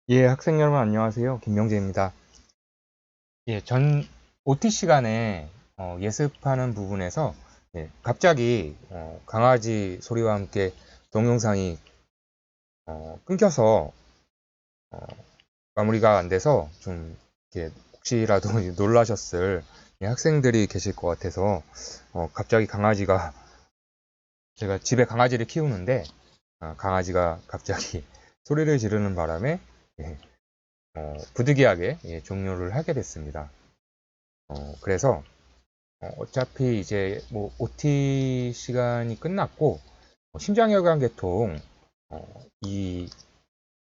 예, 학생 여러분 안녕하세요. 김명재입니다. 예, 전 OT 시간에 예습하는 부분에서 갑자기 강아지 소리와 함께 동영상이 끊겨서 어, 마무리가 안 돼서 좀 이렇게 혹시라도 놀라셨을 학생들이 계실 것 같아서 갑자기 강아지가 제가 집에 강아지를 키우는데 강아지가 갑자기 소리를 지르는 바람에 예, 부득이하게 종료를 하게 됐습니다. 그래서 어차피 이제 뭐 OT 시간이 끝났고 심장혈관계통 이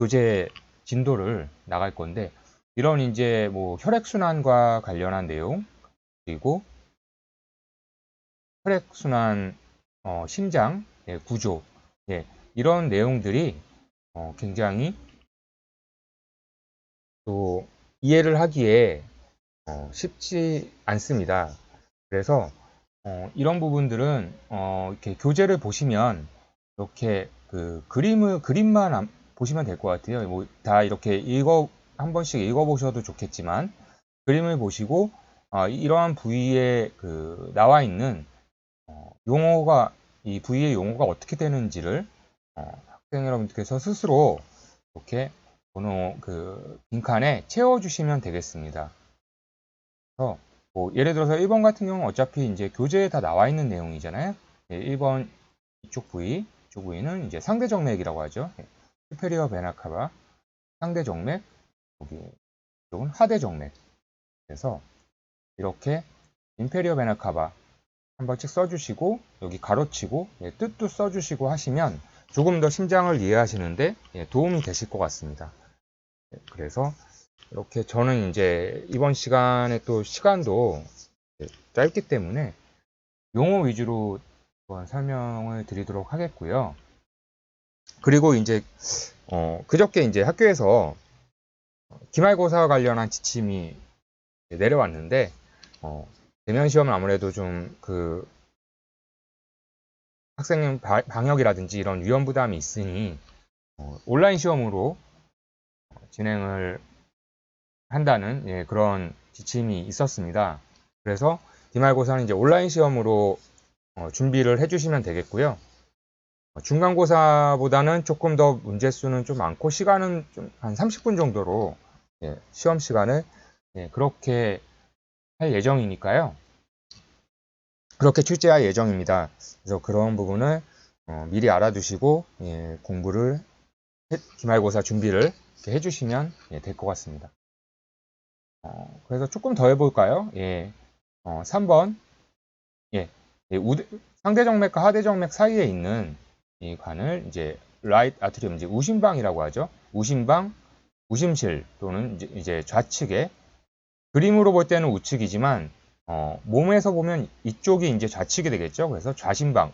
교재 진도를 나갈 건데 이런 이제 뭐 혈액순환과 관련한 내용 그리고 혈액순환 심장 구조 이런 내용들이 굉장히 또 이해를 하기에 쉽지 않습니다. 그래서 이런 부분들은 이렇게 교재를 보시면 이렇게 그 그림만 보시면 될 것 같아요. 뭐 다 이렇게 한 번씩 읽어보셔도 좋겠지만 그림을 보시고 이러한 부위에 그 나와 있는 용어가 이 부위의 용어가 어떻게 되는지를 학생 여러분께서 스스로 이렇게 번호 그 빈칸에 채워주시면 되겠습니다. 그래서 뭐 예를 들어서 1번 같은 경우는 어차피 이제 교재에 다 나와 있는 내용이잖아요. 1번 이쪽 부위는 이제 상대정맥이라고 하죠. 슈페리어 베나카바, 상대정맥, 여기 이쪽은 하대정맥. 그래서 이렇게 인페리어 베나카바 한 번씩 써주시고 여기 가로치고 뜻도 써주시고 하시면 조금 더 심장을 이해하시는데 도움이 되실 것 같습니다. 그래서 이렇게 저는 이제 이번 시간에 또 시간도 짧기 때문에 용어 위주로 한번 설명을 드리도록 하겠고요. 그리고 이제 그저께 이제 학교에서 기말고사와 관련한 지침이 내려왔는데 대면 시험은 아무래도 좀 그 학생 방역이라든지 이런 위험 부담이 있으니 온라인 시험으로 진행을 한다는 그런 지침이 있었습니다. 그래서 기말고사는 이제 온라인 시험으로 준비를 해주시면 되겠고요. 중간고사보다는 조금 더 문제수는 좀 많고 시간은 좀 한 30분 정도로 시험 시간을 그렇게 할 예정이니까요. 그렇게 출제할 예정입니다. 그래서 그런 부분을 미리 알아두시고 공부를 기말고사 준비를 이렇게 해주시면 될 것 같습니다. 그래서 조금 더 해볼까요? 3번 상대정맥과 하대정맥 사이에 있는 이 관을 이제 라이트 아트리움, 이제 우심방이라고 하죠. 우심방, 우심실 또는 이제 좌측에 그림으로 볼 때는 우측이지만 몸에서 보면 이쪽이 이제 좌측이 되겠죠. 그래서 좌심방,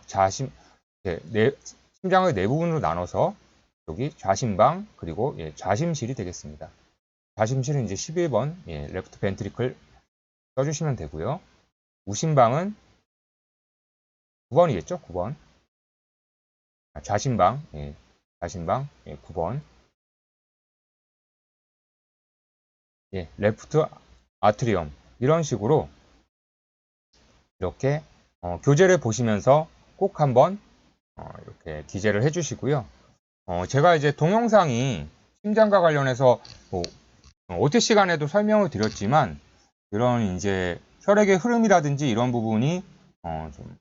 심장의 네 부분으로 나눠서 여기 좌심방 그리고 좌심실이 되겠습니다. 좌심실은 이제 11번 레프트 벤트리클 써주시면 되고요. 우심방은 9번이겠죠? 9번. 좌심방, 좌심방 9번. 레프트 아트리엄 이런 식으로 이렇게 교재를 보시면서 꼭 한번 이렇게 기재를 해주시고요. 제가 이제 동영상이 심장과 관련해서 뭐 OT 시간에도 설명을 드렸지만 이런 이제 혈액의 흐름이라든지 이런 부분이 좀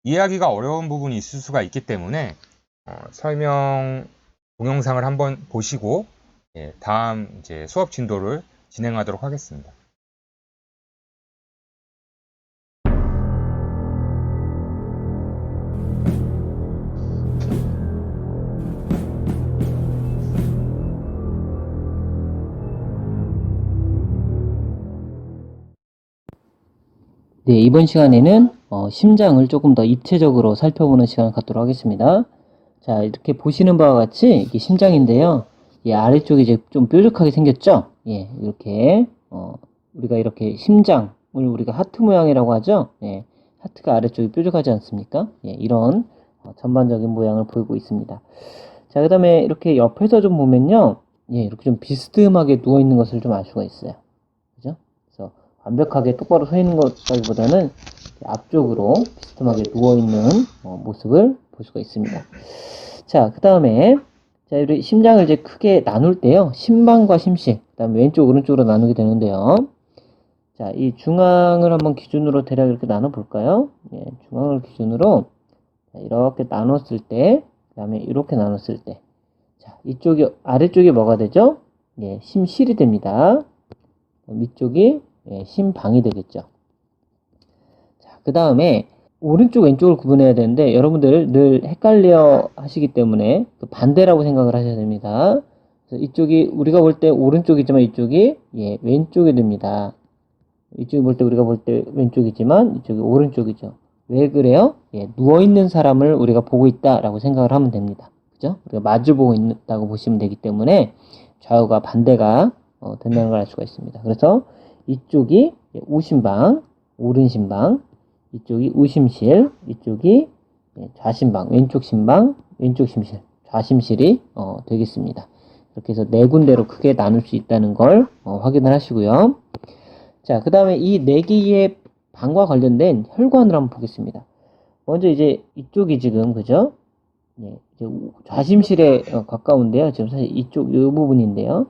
이해하기가 어려운 부분이 있을 수가 있기 때문에 설명 동영상을 한번 보시고 다음 이제 수업 진도를 진행하도록 하겠습니다. 네, 이번 시간에는 심장을 조금 더 입체적으로 살펴보는 시간을 갖도록 하겠습니다. 자, 이렇게 보시는 바와 같이 이게 심장인데요. 이 아래쪽이 이제 좀 뾰족하게 생겼죠? 예, 이렇게 우리가 이렇게 심장을 우리가 하트 모양이라고 하죠? 예, 하트가 아래쪽이 뾰족하지 않습니까? 예, 이런 전반적인 모양을 보이고 있습니다. 자, 그 다음에 이렇게 옆에서 좀 보면요. 예, 이렇게 좀 비스듬하게 누워있는 것을 좀 알 수가 있어요. 그죠? 그래서 완벽하게 똑바로 서 있는 것까지보다는 앞쪽으로 비스듬하게 누워있는 모습을 볼 수가 있습니다. 자, 그 다음에 자, 우리 심장을 이제 크게 나눌 때요. 심방과 심실, 그 다음에 왼쪽, 오른쪽으로 나누게 되는데요. 자, 이 중앙을 한번 기준으로 대략 이렇게 나눠볼까요? 예, 중앙을 기준으로 이렇게 나눴을 때, 그 다음에 이렇게 나눴을 때, 자, 이쪽이, 아래쪽이 뭐가 되죠? 예, 심실이 됩니다. 위쪽이 예, 심방이 되겠죠. 자, 그 다음에 오른쪽, 왼쪽을 구분해야 되는데, 여러분들 늘 헷갈려 하시기 때문에 그 반대라고 생각을 하셔야 됩니다. 그래서 이쪽이, 우리가 볼 때 오른쪽이지만 이쪽이 예, 왼쪽이 됩니다. 이쪽이 볼 때 우리가 볼 때 왼쪽이지만 이쪽이 오른쪽이죠. 왜 그래요? 예, 누워있는 사람을 우리가 보고 있다라고 생각을 하면 됩니다. 그죠? 우리가 마주 보고 있다고 보시면 되기 때문에 좌우가 반대가 된다는 걸 알 수가 있습니다. 그래서 이쪽이 우심방, 오른심방, 이쪽이 우심실, 이쪽이 좌심방, 왼쪽 심방, 왼쪽 심실, 좌심실이 되겠습니다. 이렇게 해서 네 군데로 크게 나눌 수 있다는 걸 확인을 하시고요. 자, 그 다음에 이 네 개의 방과 관련된 혈관을 한번 보겠습니다. 먼저 이제 이쪽이 지금, 그죠? 예, 이제 좌심실에 가까운데요. 지금 사실 이쪽, 이 부분인데요.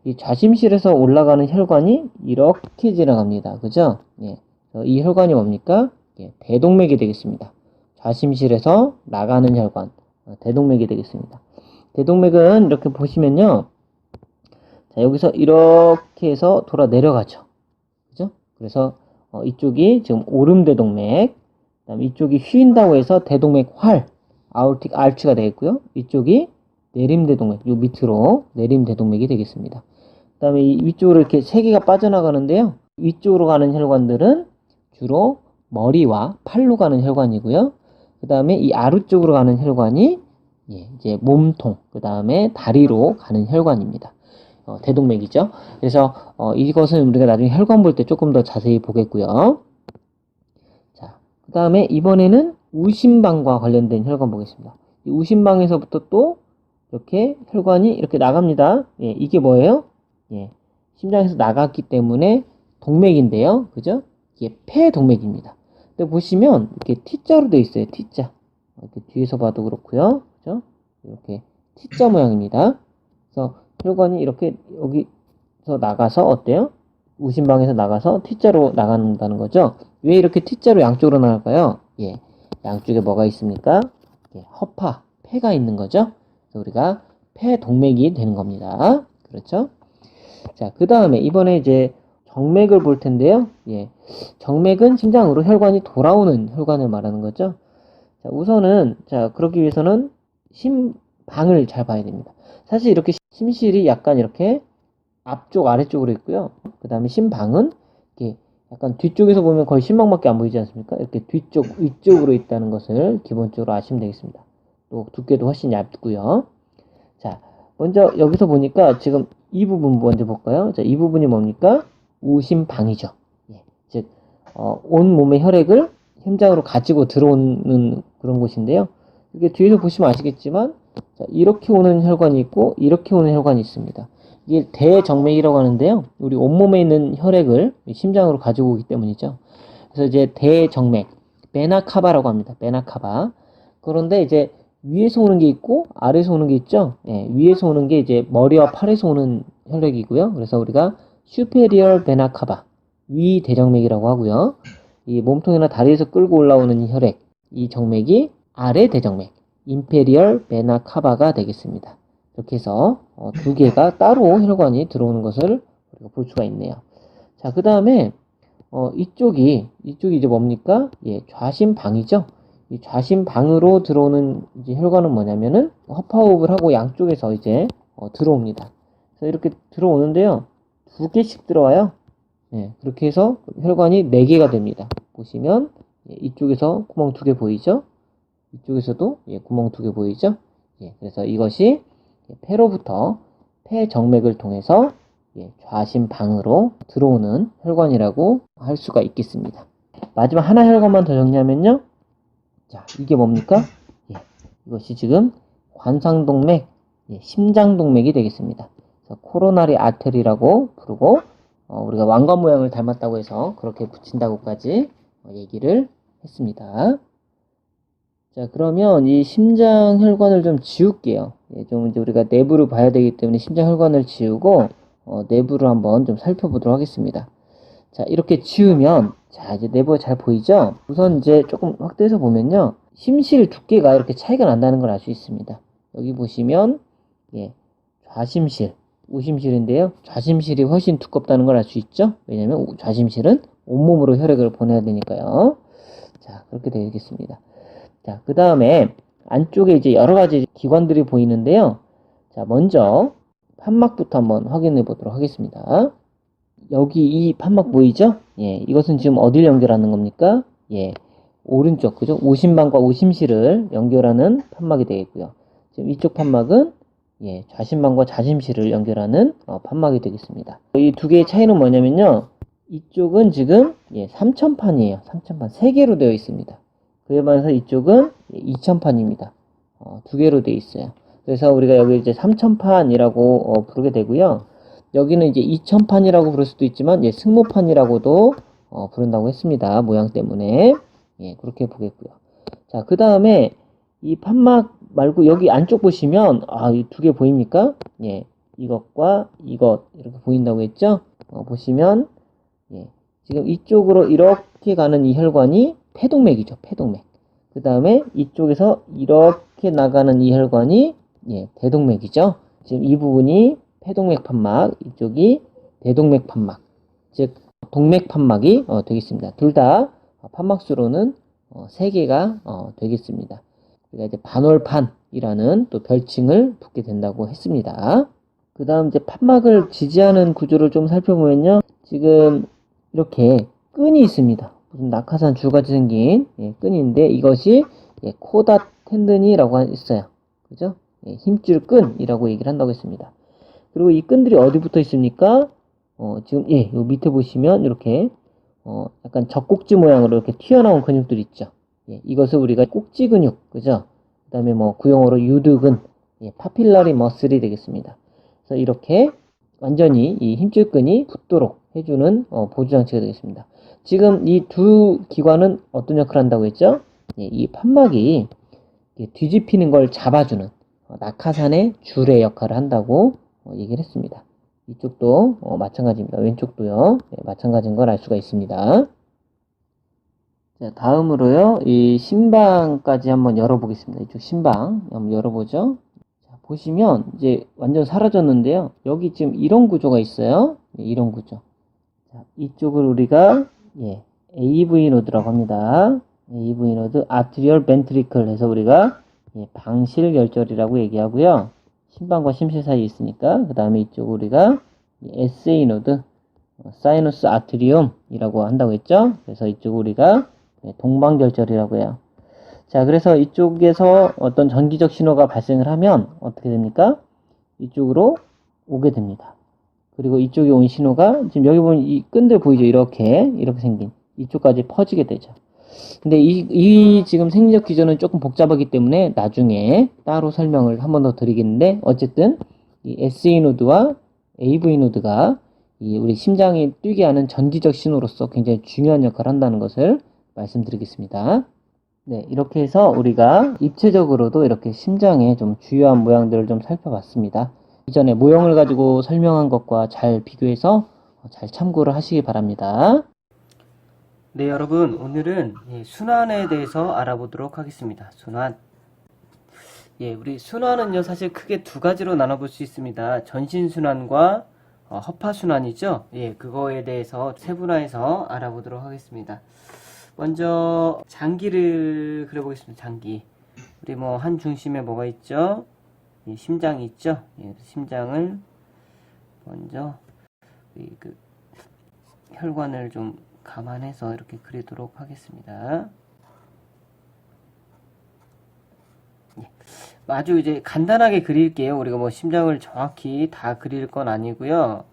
이 좌심실에서 올라가는 혈관이 이렇게 지나갑니다. 그죠? 예, 이 혈관이 뭡니까? 예, 대동맥이 되겠습니다. 좌심실에서 나가는 혈관, 대동맥이 되겠습니다. 대동맥은 이렇게 보시면요. 자, 여기서 이렇게 해서 돌아 내려가죠. 그죠? 그래서 이쪽이 지금 오름대동맥, 그다음에 이쪽이 휘인다고 해서 대동맥 활, 아ortic arch가 되겠고요. 이쪽이 내림대동맥, 요 밑으로 내림대동맥이 되겠습니다. 그 다음에 이 위쪽으로 이렇게 세 개가 빠져나가는데요. 위쪽으로 가는 혈관들은 주로 머리와 팔로 가는 혈관이고요. 그 다음에 이 아래쪽으로 가는 혈관이 이제 몸통, 그 다음에 다리로 가는 혈관입니다. 대동맥이죠. 그래서 이것은 우리가 나중에 혈관 볼 때 조금 더 자세히 보겠고요. 자, 그 다음에 이번에는 우심방과 관련된 혈관 보겠습니다. 이 우심방에서부터 또 이렇게 혈관이 이렇게 나갑니다. 예, 이게 뭐예요? 예, 심장에서 나갔기 때문에 동맥인데요. 그죠? 이게 폐동맥입니다. 근데 보시면 이렇게 T자로 되어 있어요. T자. 이렇게 뒤에서 봐도 그렇고요. 그죠? 이렇게 T자 모양입니다. 그래서 혈관이 이렇게 여기서 나가서 어때요? 우심방에서 나가서 T자로 나간다는 거죠. 왜 이렇게 T자로 양쪽으로 나갈까요? 예, 양쪽에 뭐가 있습니까? 예, 허파, 폐가 있는 거죠. 그래서 우리가 폐동맥이 되는 겁니다. 그렇죠? 자, 그 다음에 이번에 이제 정맥을 볼 텐데요. 예, 정맥은 심장으로 혈관이 돌아오는 혈관을 말하는 거죠. 자, 우선은 자, 그러기 위해서는 심방을 잘 봐야 됩니다. 사실 이렇게 심실이 약간 이렇게 앞쪽 아래쪽으로 있고요. 그 다음에 심방은 이렇게 약간 뒤쪽에서 보면 거의 심방밖에 안 보이지 않습니까? 이렇게 뒤쪽 위쪽으로 있다는 것을 기본적으로 아시면 되겠습니다. 또 두께도 훨씬 얇고요. 자, 먼저 여기서 보니까 지금 이 부분 먼저 볼까요? 자, 이 부분이 뭡니까? 우심방이죠. 예, 즉 온 몸의 혈액을 심장으로 가지고 들어오는 그런 곳인데요. 이게 뒤에서 보시면 아시겠지만 자, 이렇게 오는 혈관이 있고 이렇게 오는 혈관이 있습니다. 이게 대정맥이라고 하는데요. 우리 온몸에 있는 혈액을 심장으로 가지고 오기 때문이죠. 그래서 이제 대정맥, 베나카바라고 합니다. 베나카바. 그런데 이제 위에서 오는 게 있고 아래에서 오는 게 있죠. 예, 위에서 오는 게 이제 머리와 팔에서 오는 혈액이고요. 그래서 우리가 superior vena cava, 위 대정맥이라고 하고요. 이 몸통이나 다리에서 끌고 올라오는 혈액, 이 정맥이 아래 대정맥, inferior vena cava가 되겠습니다. 이렇게 해서 두 개가 따로 혈관이 들어오는 것을 우리가 볼 수가 있네요. 자, 그 다음에 이쪽이 이제 뭡니까? 예, 좌심방이죠. 이 좌심방으로 들어오는 이제 혈관은 뭐냐면은 허파호흡을 하고 양쪽에서 이제 들어옵니다. 그래서 이렇게 들어오는데요. 두 개씩 들어와요. 예, 그렇게 해서 혈관이 4개가 됩니다. 보시면 예, 이쪽에서 구멍 2개 보이죠? 이쪽에서도 예, 구멍 2개 보이죠? 예, 그래서 이것이 폐로부터 폐정맥을 통해서 예, 좌심방으로 들어오는 혈관이라고 할 수가 있겠습니다. 마지막 하나 혈관만 더 정리하면요. 자, 이게 뭡니까? 예, 이것이 지금 관상동맥, 예, 심장동맥이 되겠습니다. 그래서 코로나리 아테리라고 부르고 우리가 왕관 모양을 닮았다고 해서 그렇게 붙인다고까지 얘기를 했습니다. 자, 그러면 이 심장 혈관을 좀 지울게요. 예, 좀 이제 우리가 내부를 봐야 되기 때문에 심장 혈관을 지우고 내부를 한번 좀 살펴보도록 하겠습니다. 자, 이렇게 지우면 자, 이제 내부가 잘 보이죠? 우선 이제 조금 확대해서 보면요. 심실 두께가 이렇게 차이가 난다는 걸 알 수 있습니다. 여기 보시면 예, 좌심실, 우심실인데요. 좌심실이 훨씬 두껍다는 걸 알 수 있죠? 왜냐면 좌심실은 온몸으로 혈액을 보내야 되니까요. 자, 그렇게 되겠습니다. 자, 그 다음에 안쪽에 이제 여러 가지 기관들이 보이는데요. 자, 먼저 판막부터 한번 확인해 보도록 하겠습니다. 여기 이 판막 보이죠? 예, 이것은 지금 어딜 연결하는 겁니까? 예, 오른쪽, 그죠? 우심방과 우심실을 연결하는 판막이 되겠고요. 지금 이쪽 판막은 예, 좌심방과 좌심실을 연결하는 판막이 되겠습니다. 이 두 개의 차이는 뭐냐면요. 이쪽은 지금 예, 3000판이에요. 3000판. 3개로 되어 있습니다. 그에 반해서 이쪽은 2000판입니다. 두 개로 되어 있어요. 그래서 우리가 여기 이제 3000판이라고 부르게 되고요. 여기는 이제 2000판이라고 부를 수도 있지만 예, 승모판이라고도 부른다고 했습니다. 모양 때문에. 예, 그렇게 보겠고요. 자, 그 다음에 이 판막 말고 여기 안쪽 보시면 이 두 개 보입니까? 예, 이것과 이것 이렇게 보인다고 했죠? 보시면 예, 지금 이쪽으로 이렇게 가는 이 혈관이 폐동맥이죠. 폐동맥. 그 다음에 이쪽에서 이렇게 나가는 이 혈관이 예, 대동맥이죠. 지금 이 부분이 폐동맥 판막, 이쪽이 대동맥 판막, 즉 동맥 판막이 되겠습니다. 둘 다 판막수로는 3개가 되겠습니다. 우리가 이제 반월판이라는 또 별칭을 붙게 된다고 했습니다. 그 다음 이제 판막을 지지하는 구조를 좀 살펴보면요. 지금 이렇게 끈이 있습니다. 무슨 낙하산 줄같이 생긴 끈인데 이것이 코다 텐든이라고 있어요. 그죠? 힘줄 끈이라고 얘기를 한다고 했습니다. 그리고 이 끈들이 어디 붙어 있습니까? 지금 요 밑에 보시면 이렇게 약간 젖꼭지 모양으로 이렇게 튀어나온 근육들 있죠. 이것을 우리가 꼭지 근육, 그죠? 그 다음에 뭐 구용어로 유두근, 파필라리 머슬이 되겠습니다. 그래서 이렇게 완전히 이 힘줄끈이 붙도록 해주는 보조장치가 되겠습니다. 지금 이 두 기관은 어떤 역할을 한다고 했죠? 이 판막이 뒤집히는 걸 잡아주는 낙하산의 줄의 역할을 한다고 얘기를 했습니다. 이쪽도 마찬가지입니다. 왼쪽도요. 마찬가지인 걸 알 수가 있습니다. 자, 다음으로요. 이 심방까지 한번 열어보겠습니다. 이쪽 심방 한번 열어보죠. 자, 보시면 이제 완전 사라졌는데요. 여기 지금 이런 구조가 있어요. 이런 구조. 자, 이쪽을 우리가 AV 노드라고 합니다. AV 노드, 아트리얼 벤트리클 해서 우리가 방실결절이라고 얘기하고요. 심방과 심실 사이에 있으니까 그 다음에 이쪽 우리가 SA 노드, 사이너스 아트리움이라고 한다고 했죠. 그래서 이쪽 우리가 동방결절이라고 해요. 자, 그래서 이쪽에서 어떤 전기적 신호가 발생을 하면 어떻게 됩니까? 이쪽으로 오게 됩니다. 그리고 이쪽에 온 신호가 지금 여기 보면 이 끈들 보이죠? 이렇게 생긴 이쪽까지 퍼지게 되죠. 근데 이 지금 생리적 기전은 조금 복잡하기 때문에 나중에 따로 설명을 한 번 더 드리겠는데 어쨌든 이 SE 노드와 AV 노드가 우리 심장이 뛰게 하는 전기적 신호로서 굉장히 중요한 역할을 한다는 것을 말씀드리겠습니다. 네, 이렇게 해서 우리가 입체적으로도 이렇게 심장의 좀 주요한 모양들을 좀 살펴봤습니다. 이전에 모형을 가지고 설명한 것과 잘 비교해서 잘 참고를 하시기 바랍니다. 네, 여러분, 오늘은 순환에 대해서 알아보도록 하겠습니다. 순환. 우리 순환은요, 사실 크게 두 가지로 나눠볼 수 있습니다. 전신순환과 허파순환이죠. 그거에 대해서 세분화해서 알아보도록 하겠습니다. 먼저 장기를 그려보겠습니다. 장기. 우리 뭐 한 중심에 뭐가 있죠? 심장이 있죠. 심장을 먼저 그 혈관을 좀 감안해서 이렇게 그리도록 하겠습니다. 아주 이제 간단하게 그릴게요. 우리가 뭐 심장을 정확히 다 그릴 건 아니고요.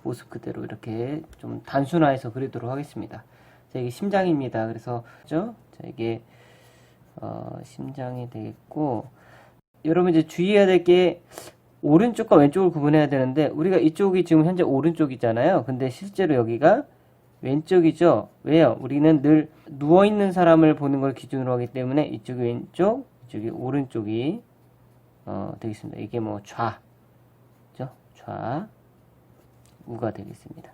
모습 그대로 이렇게 좀 단순화해서 그리도록 하겠습니다. 자, 이게 심장입니다. 그래서 그죠? 자, 이게 심장이 되겠고 여러분 이제 주의해야 될 게 오른쪽과 왼쪽을 구분해야 되는데 우리가 이쪽이 지금 현재 오른쪽이잖아요. 근데 실제로 여기가 왼쪽이죠. 왜요? 우리는 늘 누워있는 사람을 보는 걸 기준으로 하기 때문에 이쪽이 왼쪽, 이쪽이 오른쪽이 되겠습니다. 이게 뭐 그죠? 우가 되겠습니다.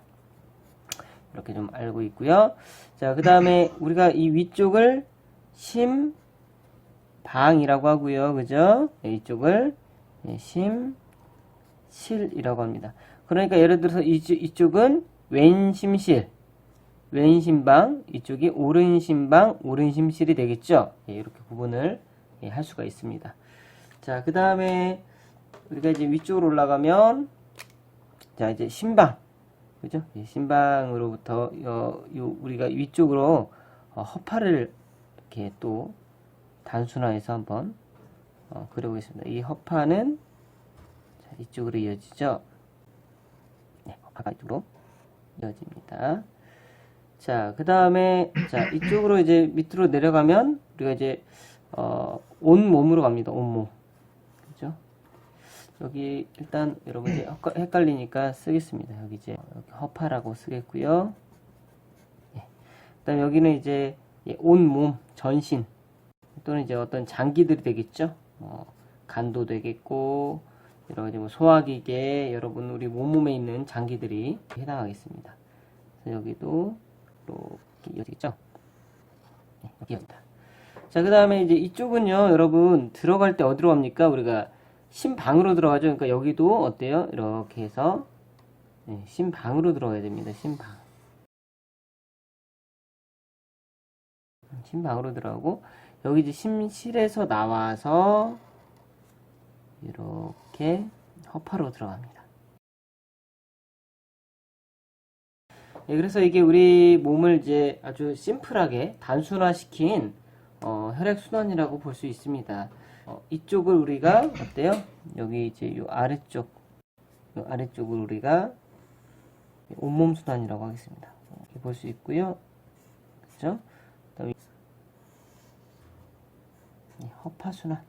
이렇게 좀 알고 있고요. 자, 그 다음에 우리가 이 위쪽을 심방이라고 하고요. 그죠? 이쪽을 심실이라고 합니다. 그러니까 예를 들어서 이쪽은 왼심실, 왼심방, 이쪽이 오른심방, 오른심실이 되겠죠? 이렇게 구분을 할 수가 있습니다. 자, 그 다음에 우리가 이제 위쪽으로 올라가면 자, 이제 신방. 그죠? 신방으로부터 우리가 위쪽으로 허파를 이렇게 또 단순화해서 한번 그려보겠습니다. 이 허파는 자, 이쪽으로 이어지죠? 네, 허파가 이쪽으로 이어집니다. 자, 그 다음에 자, 이쪽으로 이제 밑으로 내려가면 우리가 이제 온몸으로 갑니다. 온몸. 그죠? 여기 일단 여러분이 헷갈리니까 쓰겠습니다. 여기 이제 허파라고 쓰겠고요. 예. 그다음 여기는 이제 온몸, 전신 또는 이제 어떤 장기들이 되겠죠. 간도 되겠고 여러 가지 뭐 소화기계, 여러분 우리 몸에 있는 장기들이 해당하겠습니다. 그래서 여기도 이렇게 이어지겠죠. 네, 여기입니다. 자, 그 다음에 이제 이쪽은요, 여러분 들어갈 때 어디로 갑니까? 우리가 심방으로 들어가죠. 그러니까 여기도 어때요? 이렇게 해서 심방으로 들어가야 됩니다. 심방으로 들어가고 여기 이제 심실에서 나와서 이렇게 허파로 들어갑니다. 그래서 이게 우리 몸을 이제 아주 심플하게 단순화시킨 혈액순환이라고 볼 수 있습니다. 이쪽을 우리가 어때요? 여기 이제 요 아래쪽을 우리가 온몸 순환이라고 하겠습니다. 이렇게 볼 수 있고요. 그죠? 그다음에 허파 순환.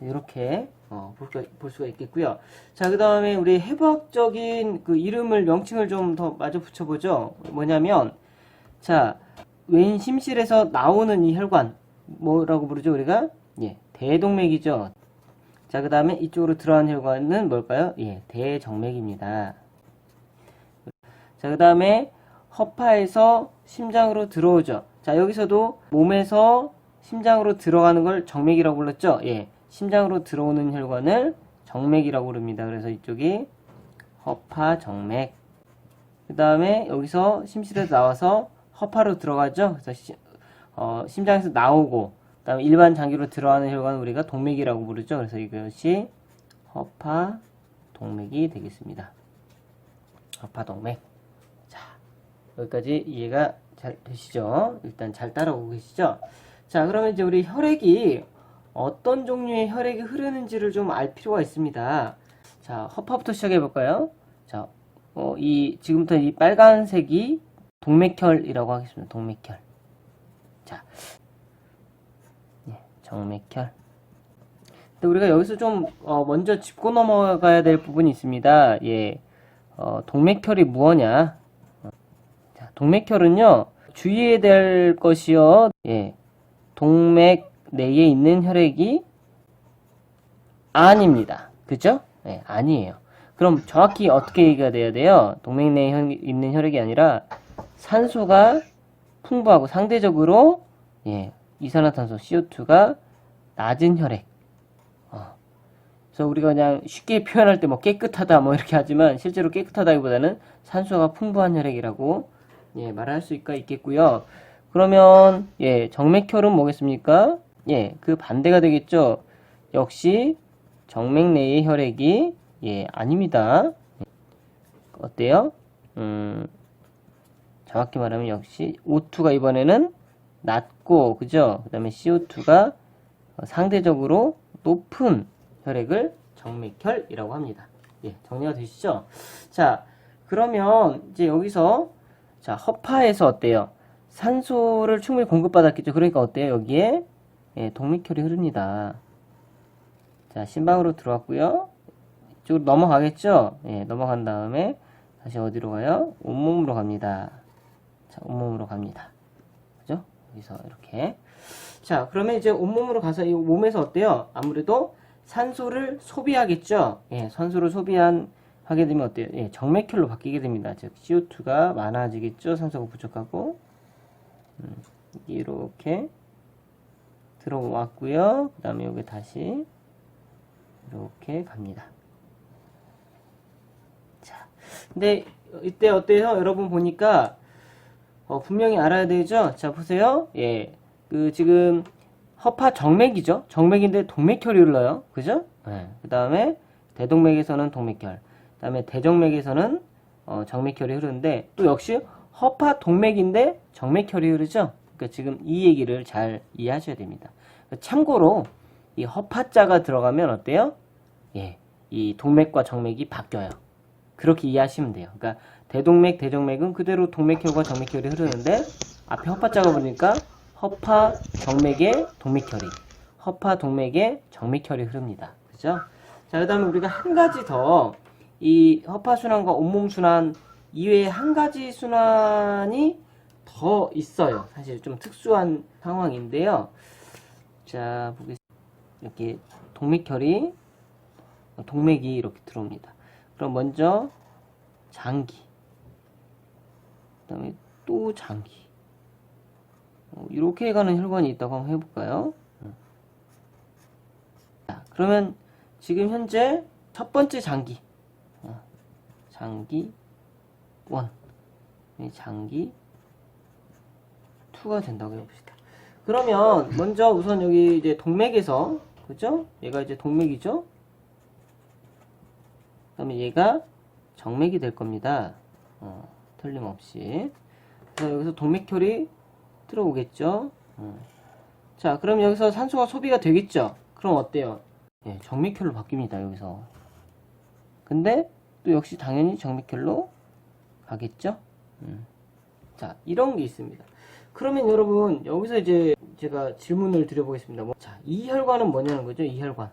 이렇게 볼 수가 있겠고요. 자, 그 다음에 우리 해부학적인 그 이름을 명칭을 좀 더 마저 붙여보죠. 뭐냐면 자, 왼심실에서 나오는 이 혈관 뭐라고 부르죠 우리가? 대동맥이죠. 자, 그 다음에 이쪽으로 들어가는 혈관은 뭘까요? 대정맥입니다. 자, 그 다음에 허파에서 심장으로 들어오죠. 자, 여기서도 몸에서 심장으로 들어가는 걸 정맥이라고 불렀죠. 심장으로 들어오는 혈관을 정맥이라고 부릅니다. 그래서 이쪽이 허파 정맥. 그 다음에 여기서 심실에서 나와서 허파로 들어가죠. 그래서 심장에서 나오고 그다음에 일반 장기로 들어가는 혈관은 우리가 동맥이라고 부르죠. 그래서 이것이 허파 동맥이 되겠습니다. 허파 동맥. 자, 여기까지 이해가 잘 되시죠? 일단 잘 따라오고 계시죠? 자, 그러면 이제 우리 혈액이 어떤 종류의 혈액이 흐르는지를 좀 알 필요가 있습니다. 자, 허파부터 시작해 볼까요? 자, 지금부터 이 빨간색이 동맥혈이라고 하겠습니다. 동맥혈. 자, 정맥혈. 근데 우리가 여기서 좀 먼저 짚고 넘어가야 될 부분이 있습니다. 동맥혈이 무엇냐? 자, 동맥혈은요, 주의해야 될 것이요. 동맥 내에 있는 혈액이 아닙니다. 그죠? 아니에요. 그럼 정확히 어떻게 얘기가 돼야 돼요? 동맥 내에 있는 혈액이 아니라 산소가 풍부하고 상대적으로 이산화탄소 CO2가 낮은 혈액. 그래서 우리가 그냥 쉽게 표현할 때 뭐 깨끗하다 뭐 이렇게 하지만 실제로 깨끗하다기보다는 산소가 풍부한 혈액이라고 말할 수가 있겠고요. 그러면 정맥혈은 뭐겠습니까? 그 반대가 되겠죠. 역시 정맥 내의 혈액이 아닙니다. 어때요? 정확히 말하면 역시 O2가 이번에는 낮고, 그죠? 그 다음에 CO2가 상대적으로 높은 혈액을 정맥혈이라고 합니다. 정리가 되시죠? 자, 그러면 이제 여기서 자, 허파에서 어때요? 산소를 충분히 공급받았겠죠? 그러니까 어때요? 여기에 동맥혈이 흐릅니다. 자, 심방으로 들어왔고요. 이쪽으로 넘어가겠죠? 예, 넘어간 다음에 다시 어디로 가요? 온몸으로 갑니다. 자, 온몸으로 갑니다. 그죠? 여기서 이렇게. 자, 그러면 이제 온몸으로 가서 이 몸에서 어때요? 아무래도 산소를 소비하겠죠? 예, 산소를 하게 되면 어때요? 예, 정맥혈로 바뀌게 됩니다. 즉, CO2가 많아지겠죠? 산소가 부족하고. 이렇게 들어왔고요. 그 다음에 여기 다시 이렇게 갑니다. 자, 근데 이때 어때요? 여러분 보니까 분명히 알아야 되죠? 자, 보세요. 예, 그 지금 허파 정맥이죠? 정맥인데 동맥혈이 흘러요. 그죠? 예. 그 다음에 대동맥에서는 동맥혈, 그 다음에 대정맥에서는 정맥혈이 흐르는데 또 역시 허파 동맥인데 정맥혈이 흐르죠? 그러니까 지금 이 얘기를 잘 이해하셔야 됩니다. 참고로 이 허파자가 들어가면 어때요? 예, 이 동맥과 정맥이 바뀌어요. 그렇게 이해하시면 돼요. 그러니까 대동맥, 대정맥은 그대로 동맥혈과 정맥혈이 흐르는데 앞에 허파자가 보니까 허파 정맥에 동맥혈이, 허파 동맥에 정맥혈이 흐릅니다. 그죠? 자, 그 다음에 우리가 한 가지 더, 이 허파 순환과 온몸 순환 이외에 한 가지 순환이 더 있어요. 사실 좀 특수한 상황인데요. 자, 보겠습니다. 이렇게 동맥이 이렇게 들어옵니다. 그럼 먼저 장기, 그 다음에 또 장기, 이렇게 가는 혈관이 있다고 한번 해볼까요? 자, 그러면 지금 현재 첫 번째 장기, 장기 1, 장기 2가 된다고 해봅시다. 그러면 먼저 우선 여기 이제 동맥에서, 그죠? 얘가 이제 동맥이죠? 그 다음에 얘가 정맥이 될 겁니다. 틀림없이. 그래서 여기서 동맥혈이 들어오겠죠. 자, 그럼 여기서 산소가 소비가 되겠죠. 그럼 어때요? 예, 정맥혈로 바뀝니다. 여기서. 근데 또 역시 당연히 정맥혈로 가겠죠. 자, 이런 게 있습니다. 그러면 여러분 여기서 이제 제가 질문을 드려보겠습니다. 자, 이 혈관은 뭐냐는 거죠? 이 혈관.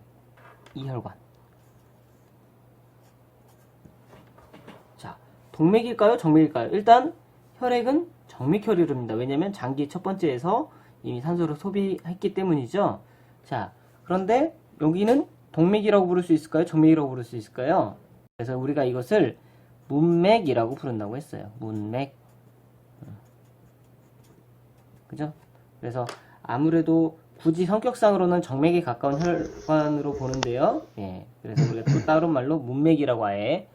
자, 동맥일까요? 정맥일까요? 일단 혈액은 정맥혈이 흐릅니다. 왜냐면 장기 첫 번째에서 이미 산소를 소비했기 때문이죠. 자, 그런데 여기는 동맥이라고 부를 수 있을까요? 정맥이라고 부를 수 있을까요? 그래서 우리가 이것을 문맥이라고 부른다고 했어요. 문맥. 그죠? 그래서 아무래도 굳이 성격상으로는 정맥에 가까운 혈관으로 보는데요. 예, 그래서 우리가 또 다른 말로 문맥이라고 아예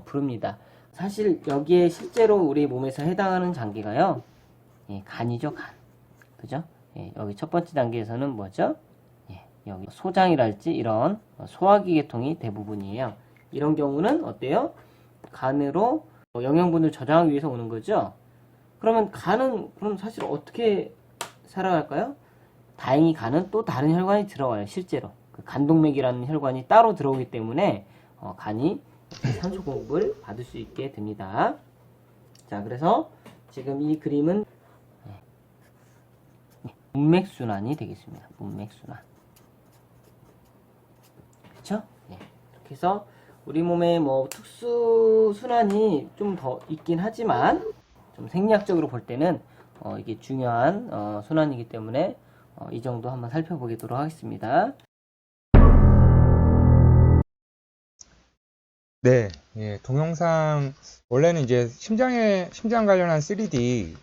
부릅니다. 사실 여기에 실제로 우리 몸에서 해당하는 장기가요, 예, 간이죠, 간. 그죠? 예, 여기 첫 번째 단계에서는 뭐죠? 예, 여기 소장이랄지 이런 소화기 계통이 대부분이에요. 이런 경우는 어때요? 간으로 영양분을 저장하기 위해서 오는 거죠. 그러면 간은 그럼 사실 어떻게 살아갈까요? 다행히 간은 또 다른 혈관이 들어와요. 실제로 그 간동맥이라는 혈관이 따로 들어오기 때문에 간이 산소 공급을 받을 수 있게 됩니다. 자, 그래서 지금 이 그림은 문맥순환이 되겠습니다. 문맥순환. 그쵸? 네. 이렇게 해서 우리 몸에 뭐 특수 순환이 좀 더 있긴 하지만 좀 생리학적으로 볼 때는 이게 중요한 순환이기 때문에 이 정도 한번 살펴보도록 하겠습니다. 네, 예, 동영상 원래는 이제 심장 관련한 3D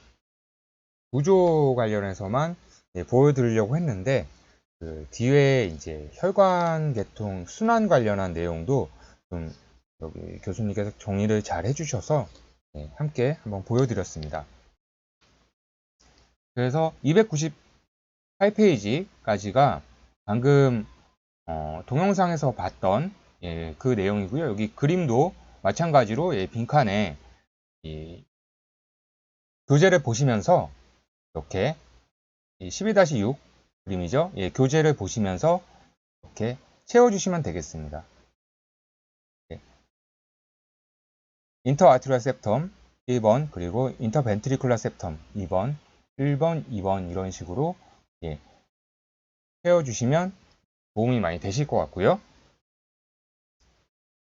구조 관련해서만 보여드리려고 했는데 그 뒤에 이제 혈관 계통 순환 관련한 내용도 좀 여기 교수님께서 정리를 잘 해주셔서 함께 한번 보여드렸습니다. 그래서 298페이지까지가 방금 동영상에서 봤던 그 내용이고요. 여기 그림도 마찬가지로 빈칸에 교재를 보시면서 이렇게 12-6 그림이죠. 교재를 보시면서 이렇게 채워주시면 되겠습니다. 인터아트리얼 septum 1번, 그리고 인터벤트리큘러 septum 2번, 1번, 2번 이런 식으로 채워주시면 도움이 많이 되실 것 같고요.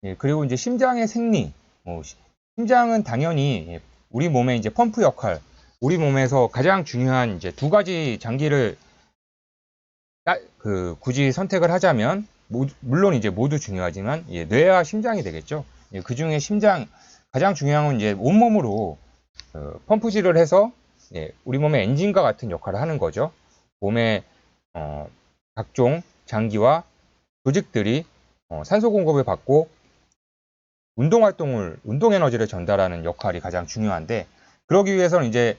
예, 그리고 이제 심장의 생리, 심장은 당연히 우리 몸의 이제 펌프 역할, 우리 몸에서 가장 중요한 이제 두 가지 장기를 굳이 선택을 하자면 물론 이제 모두 중요하지만 뇌와 심장이 되겠죠. 그 중에 가장 중요한 건 이제 온몸으로 펌프질을 해서 우리 몸의 엔진과 같은 역할을 하는 거죠. 몸의 각종 장기와 조직들이 산소 공급을 받고 운동 에너지를 전달하는 역할이 가장 중요한데, 그러기 위해서는 이제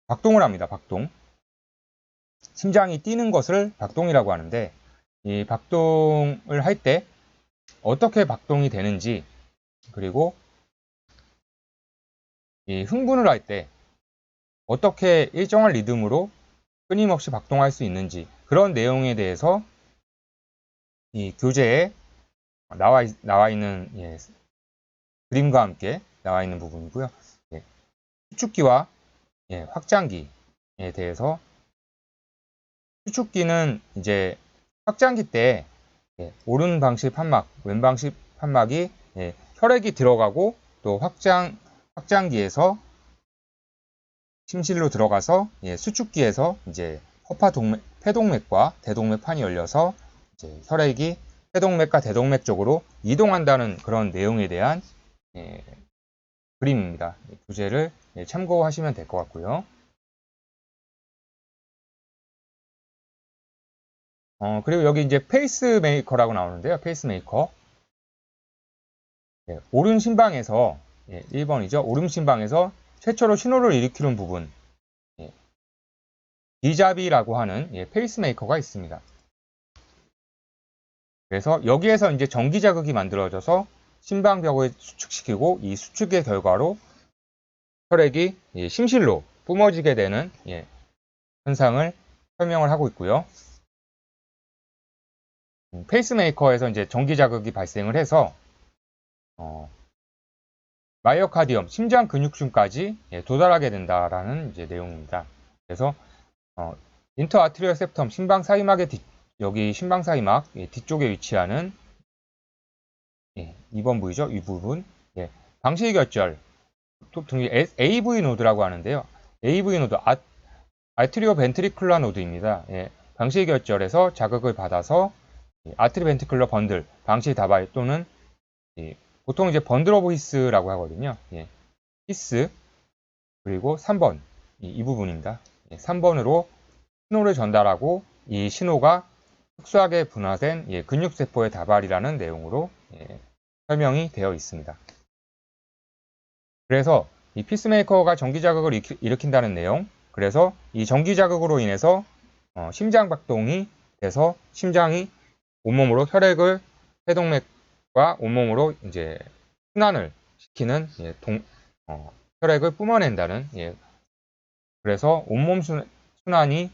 박동을 합니다. 박동. 심장이 뛰는 것을 박동이라고 하는데, 이 박동을 할 때 어떻게 박동이 되는지, 그리고 이 흥분을 할 때 어떻게 일정한 리듬으로 끊임없이 박동할 수 있는지, 그런 내용에 대해서 이 교재에 나와 있는 그림과 함께 나와 있는 부분이고요. 수축기와 확장기에 대해서, 수축기는 이제 확장기 때 오른 방식 판막, 왼 방식 판막이 혈액이 들어가고 또 확장기에서 심실로 들어가서 수축기에서 이제 폐동맥과 대동맥판이 열려서 이제 혈액이 폐동맥과 대동맥 쪽으로 이동한다는 그런 내용에 대한 그림입니다. 교재를 참고하시면 될 것 같고요. 그리고 여기 이제 페이스메이커라고 나오는데요. 페이스메이커. 오른 심방에서 1번이죠. 오른 심방에서 최초로 신호를 일으키는 부분, 디자비라고 하는 페이스메이커가 있습니다. 그래서 여기에서 이제 전기 자극이 만들어져서 심방벽을 수축시키고, 이 수축의 결과로 혈액이 심실로 뿜어지게 되는 현상을 설명을 하고 있고요. 페이스메이커에서 이제 전기 자극이 발생을 해서 마이오카디엄, 심장 근육층까지 도달하게 된다라는 이제 내용입니다. 그래서 인터아트리얼 septum, 심방 사이막의 여기 심방 사이막 뒤쪽에 위치하는 2번 부위죠. 이 부분. 방실결절, AV 노드라고 하는데요. AV 노드, 아트리오 벤트리클라 노드입니다. 방실결절에서 자극을 받아서 아트리 벤트리클러 번들, 방실 다발 또는 보통 이제 번들 오브 히스라고 하거든요. 히스, 그리고 3번 이 부분입니다. 3번으로 신호를 전달하고, 이 신호가 특수하게 분화된 근육세포의 다발이라는 내용으로 설명이 되어 있습니다. 그래서 이 피스메이커가 전기자극을 일으킨다는 내용, 그래서 이 전기자극으로 인해서 심장박동이 돼서 심장이 온몸으로 혈액을, 폐동맥과 온몸으로 이제 순환을 시키는 혈액을 뿜어낸다는, 그래서 온몸 순환이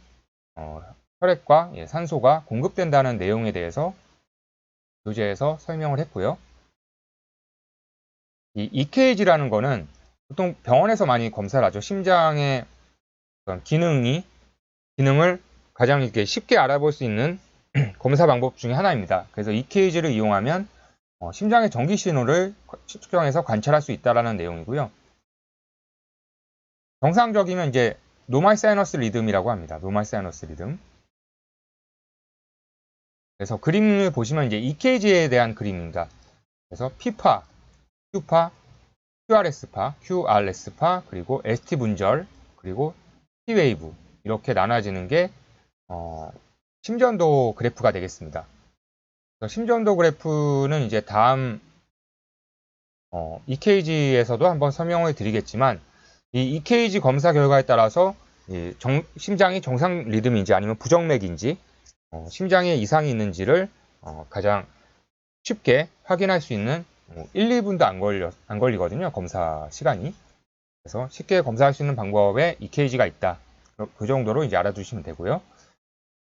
혈액과 산소가 공급된다는 내용에 대해서 교재에서 설명을 했고요. 이 EKG라는 거는 보통 병원에서 많이 검사를 하죠. 심장의 기능을 가장 이렇게 쉽게 알아볼 수 있는 검사 방법 중에 하나입니다. 그래서 EKG를 이용하면 심장의 전기 신호를 측정해서 관찰할 수 있다라는 내용이고요. 정상적이면 이제 노멀 사이너스 리듬이라고 합니다. 노멀 사이너스 리듬. 그래서 그림을 보시면 이제 EKG에 대한 그림입니다. 그래서 P파, Q파, QRS파, QRS파, 그리고 ST 분절, 그리고 T웨이브, 이렇게 나눠지는 게 심전도 그래프가 되겠습니다. 심전도 그래프는 이제 다음 EKG에서도 한번 설명을 드리겠지만, 이 EKG 검사 결과에 따라서 심장이 정상 리듬인지 아니면 부정맥인지, 심장에 이상이 있는지를 가장 쉽게 확인할 수 있는 1, 2분도 안 걸리거든요. 검사 시간이. 그래서 쉽게 검사할 수 있는 방법에 EKG가 있다. 그 정도로 이제 알아두시면 되고요.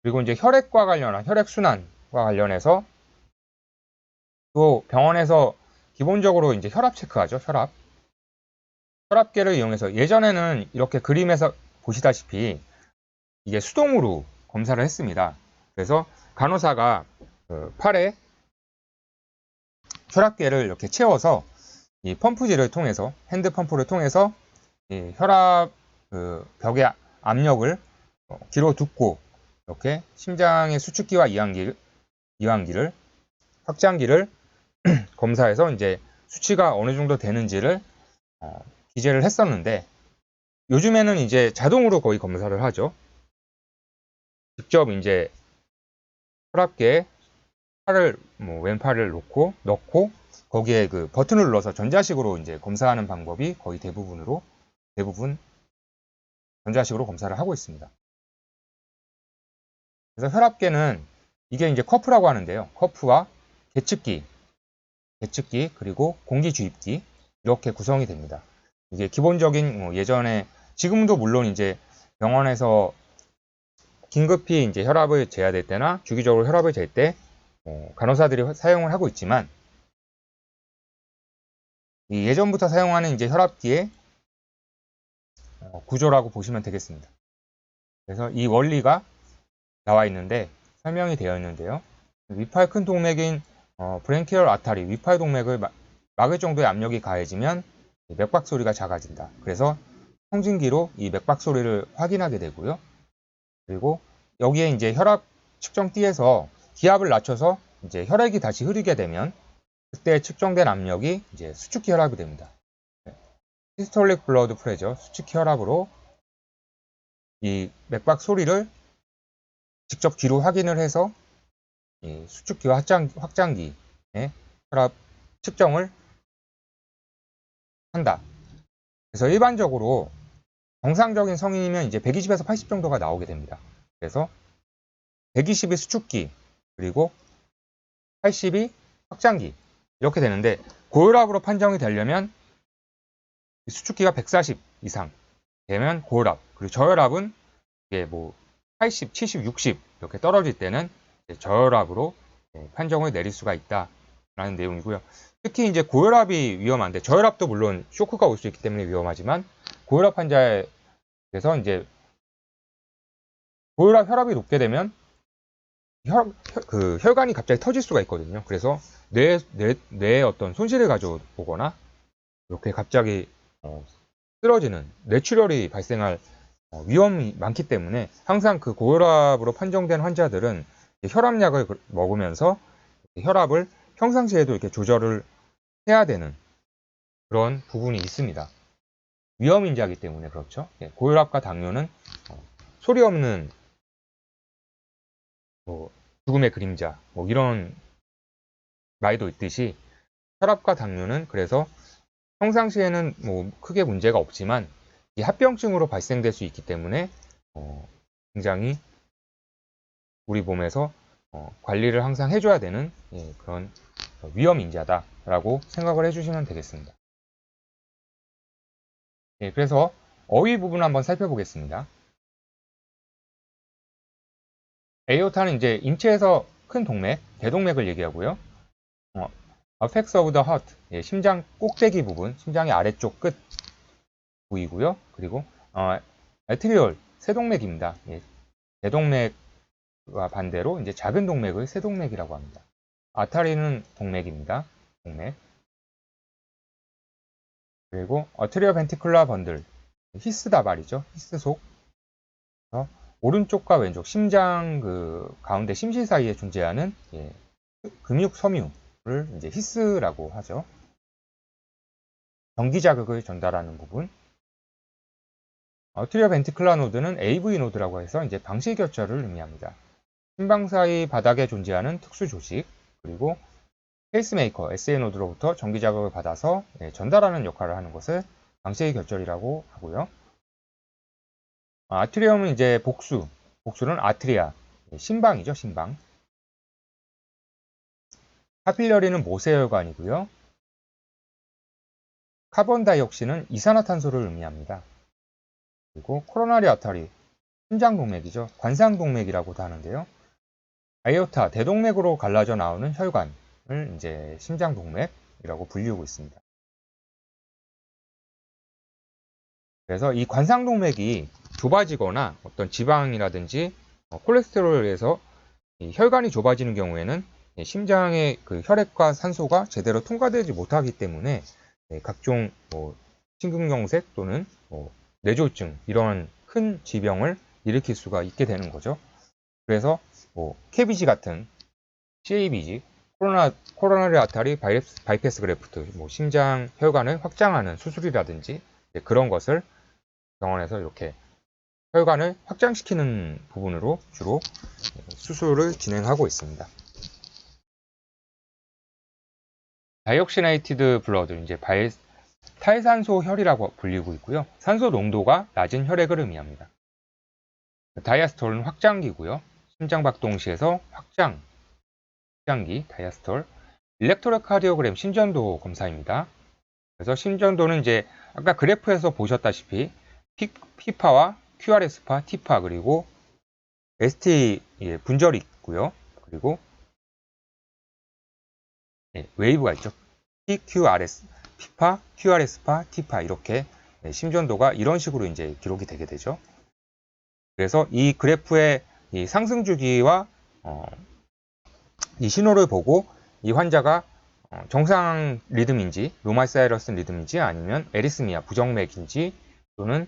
그리고 이제 혈액과 관련한 혈액순환과 관련해서 또 병원에서 기본적으로 이제 혈압 체크하죠. 혈압계를 이용해서, 예전에는 이렇게 그림에서 보시다시피 이게 수동으로 검사를 했습니다. 그래서 간호사가 팔에 혈압계를 이렇게 채워서 이 펌프질을 통해서 핸드 펌프를 통해서 이 혈압 벽의 압력을 귀로 듣고 이렇게 심장의 수축기와 이완기를 확장기를 검사해서 이제 수치가 어느 정도 되는지를 기재를 했었는데 요즘에는 이제 자동으로 거의 검사를 하죠. 직접 이제 혈압계에 왼팔을 넣고 거기에 그 버튼을 눌러서 전자식으로 이제 검사하는 방법이 거의 대부분 전자식으로 검사를 하고 있습니다. 그래서 혈압계는 이게 이제 커프라고 하는데요. 커프와 계측기 그리고 공기 주입기 이렇게 구성이 됩니다. 이게 기본적인 예전에 지금도 물론 이제 병원에서 긴급히 이제 혈압을 재야 될 때나 주기적으로 혈압을 잴 때 간호사들이 사용을 하고 있지만 이 예전부터 사용하는 이제 혈압기의 구조라고 보시면 되겠습니다. 그래서 이 원리가 나와 있는데 설명이 되어 있는데요. 위팔 큰 동맥인 브랭키얼 아타리 위팔 동맥을 막을 정도의 압력이 가해지면 맥박 소리가 작아진다. 그래서 청진기로 이 맥박 소리를 확인하게 되고요. 그리고 여기에 이제 혈압 측정기에서 기압을 낮춰서 이제 혈액이 다시 흐르게 되면 그때 측정된 압력이 이제 수축기 혈압이 됩니다. 시스톨릭 블러드 프레저 수축기 혈압으로 이 맥박 소리를 직접 귀로 확인을 해서 이 수축기와 확장기의 혈압 측정을 한다. 그래서 일반적으로 정상적인 성인이면 이제 120에서 80 정도가 나오게 됩니다. 그래서 120이 수축기 그리고 80이 확장기 이렇게 되는데 고혈압으로 판정이 되려면 수축기가 140 이상 되면 고혈압, 그리고 저혈압은 이게 뭐 80, 70, 60 이렇게 떨어질 때는 저혈압으로 판정을 내릴 수가 있다라는 내용이고요. 특히 이제 고혈압이 위험한데 저혈압도 물론 쇼크가 올 수 있기 때문에 위험하지만 고혈압 환자에서 이제 고혈압 혈압이 높게 되면 혈관이 갑자기 터질 수가 있거든요. 그래서 뇌에 어떤 손실을 가져오거나 이렇게 갑자기 쓰러지는 뇌출혈이 발생할 위험이 많기 때문에 항상 그 고혈압으로 판정된 환자들은 혈압약을 먹으면서 혈압을 평상시에도 이렇게 조절을 해야 되는 그런 부분이 있습니다. 위험인자이기 때문에 그렇죠. 고혈압과 당뇨는 소리 없는 죽음의 그림자 이런 말도 있듯이 혈압과 당뇨는 그래서 평상시에는 크게 문제가 없지만 이 합병증으로 발생될 수 있기 때문에 굉장히 우리 몸에서 관리를 항상 해줘야 되는 그런 위험인자다라고 생각을 해주시면 되겠습니다. 그래서 어휘 부분 한번 살펴보겠습니다. 에오타는 이제 인체에서 큰 동맥, 대동맥을 얘기하고요. apex of the heart, 심장 꼭대기 부분, 심장의 아래쪽 끝 부위고요. 그리고 arteriole, 세동맥입니다. 대동맥과 반대로 이제 작은 동맥을 세동맥이라고 합니다. 아타리는 동맥입니다. 동맥. 그리고 arterial ventricular bundle, 히스 다발이죠. 히스 속. 오른쪽과 왼쪽 심장 가운데 심실 사이에 존재하는 근육 섬유를 이제 히스라고 하죠. 전기 자극을 전달하는 부분. arterial ventricular node는 AV 노드라고 해서 이제 방실결절을 의미합니다. 심방 사이 바닥에 존재하는 특수 조직, 그리고 페이스메이커 SA 노드로부터 전기 자극을 받아서 전달하는 역할을 하는 것을 방실결절이라고 하고요. 아트리움은 이제 복수는 아트리아, 심방이죠, 심방. 카필러리는 모세혈관이고요. 카본 다이옥신은 이산화탄소를 의미합니다. 그리고 코로나리 아타리, 심장동맥이죠. 관상동맥이라고도 하는데요. 아이오타, 대동맥으로 갈라져 나오는 혈관을 이제 심장동맥이라고 불리우고 있습니다. 그래서 이 관상동맥이 좁아지거나 어떤 지방이라든지 콜레스테롤에서 이 혈관이 좁아지는 경우에는 심장의 그 혈액과 산소가 제대로 통과되지 못하기 때문에 각종 뭐 심근경색 또는 뇌졸중 이런 큰 질병을 일으킬 수가 있게 되는 거죠. 그래서 뭐 KBG 같은 CABG, 코로나리 아타리 바이패스 그래프트, 뭐 심장 혈관을 확장하는 수술이라든지 그런 것을 병원에서 이렇게 혈관을 확장시키는 부분으로 주로 수술을 진행하고 있습니다. 다이옥시네이티드 블러드, 이제 탈산소 혈이라고 불리고 있고요. 산소 농도가 낮은 혈액을 의미합니다. 다이아스톨은 확장기고요. 심장박동 시에서 확장기, 다이아스톨. 일렉트로카디오그램 심전도 검사입니다. 그래서 심전도는 이제 아까 그래프에서 보셨다시피 피파와 QRS파, T파 그리고 ST 분절이 있고요. 그리고 웨이브가 있죠. PQRS, 피파, QRS파, T파 이렇게 심전도가 이런 식으로 이제 기록이 되게 되죠. 그래서 이 그래프의 이 상승 주기와 이 신호를 보고 이 환자가 정상 리듬인지 로마사이러스 리듬인지 아니면 에리스미아 부정맥인지 또는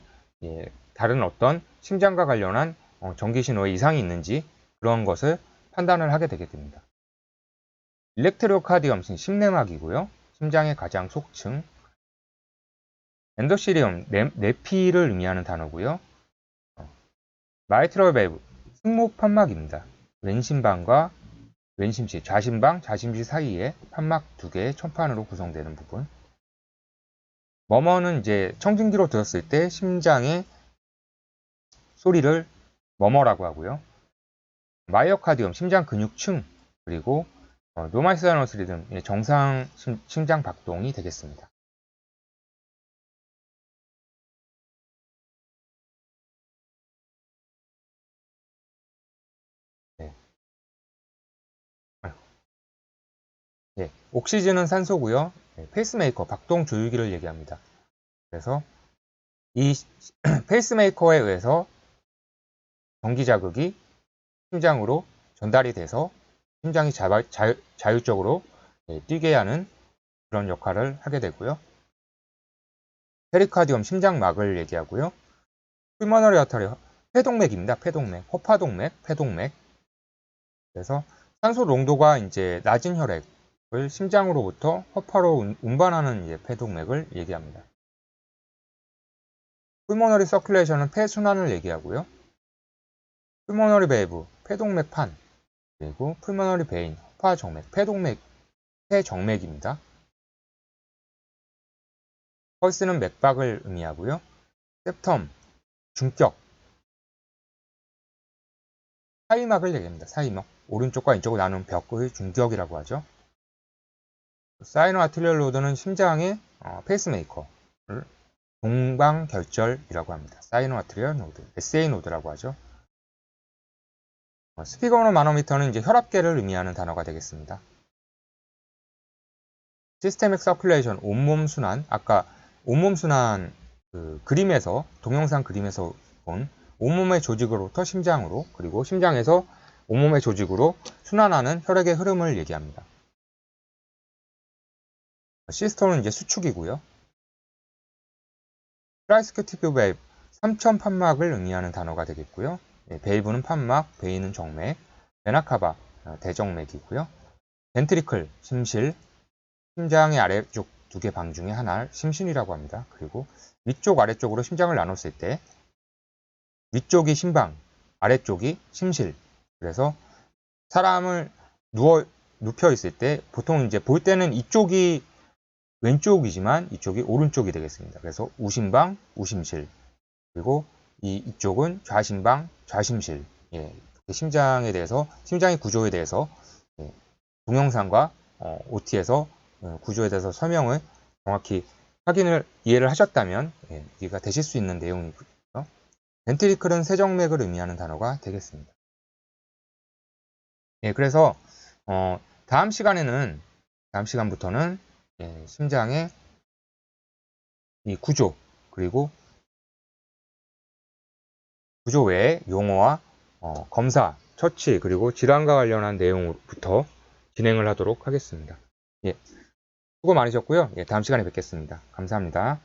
다른 어떤 심장과 관련한 전기 신호에 이상이 있는지 그런 것을 판단을 하게 되게 됩니다. 일렉트로카디엄 심내막이고요. 심장의 가장 속층. 엔도시리움 내피를 의미하는 단어고요. 마이트럴 밸브 승모 판막입니다. 왼심방과 왼심시, 좌심방, 좌심시 사이에 판막 두 개의 천판으로 구성되는 부분. 머머는 이제 청진기로 들었을 때 심장의 소리를 머머라고 하고요. 마이오카디움 심장 근육층 그리고 노멀 사이너스 리듬 정상 심장 박동이 되겠습니다. 네. 네. 옥시즌은 산소고요. 페이스메이커 박동 조율기를 얘기합니다. 그래서 이 페이스메이커에 의해서 전기 자극이 심장으로 전달이 돼서 심장이 자율적으로 뛰게 하는 그런 역할을 하게 되고요. 페리카디움 심장막을 얘기하고요. 풀머너리 아터리 폐동맥입니다. 폐동맥, 허파동맥, 폐동맥. 그래서 산소 농도가 이제 낮은 혈액을 심장으로부터 허파로 운반하는 이제 폐동맥을 얘기합니다. 풀머너리 서큘레이션은 폐순환을 얘기하고요. 풀머너리 밸브, 폐동맥판, 그리고 풀머너리 베인, 허파정맥, 폐정맥입니다. 펄스는 맥박을 의미하고요. septum, 중격, 사이막을 얘기합니다. 사이막, 오른쪽과 왼쪽으로 나눈 벽의 중격이라고 하죠. 사이노 아트리얼 노드는 심장의 페이스메이커를 동방결절이라고 합니다. 사이노 아트리얼 노드, SA 노드라고 하죠. 스피거너 마노미터는 이제 혈압계를 의미하는 단어가 되겠습니다. 시스테믹 서큘레이션, 온몸 순환, 아까 온몸 순환 그림에서 동영상 그림에서 본 온몸의 조직으로부터 심장으로 그리고 심장에서 온몸의 조직으로 순환하는 혈액의 흐름을 얘기합니다. 시스톨은 이제 수축이고요. 트라이스큐티브 밸브, 삼천 판막을 의미하는 단어가 되겠고요. 밸브는 판막, 베인은 정맥, 베나카바 대정맥이고요. 벤트리클 심실, 심장의 아래쪽 두 개 방 중에 하나를 심신이라고 합니다. 그리고 위쪽 아래쪽으로 심장을 나눴을 때 위쪽이 심방, 아래쪽이 심실. 그래서 사람을 눕혀 있을 때 보통 이제 볼 때는 이쪽이 왼쪽이지만 이쪽이 오른쪽이 되겠습니다. 그래서 우심방, 우심실. 그리고 이쪽은 좌심방, 좌심실. 심장에 대해서, 심장의 구조에 대해서 동영상과 OT에서 구조에 대해서 설명을 정확히 이해를 하셨다면 이해가 되실 수 있는 내용이고요. 벤트리클은 세정맥을 의미하는 단어가 되겠습니다. 그래서 다음 시간부터는 심장의 이 구조 그리고 구조 외의 용어와 검사, 처치 그리고 질환과 관련한 내용부터 진행을 하도록 하겠습니다. 예, 수고 많으셨고요. 예, 다음 시간에 뵙겠습니다. 감사합니다.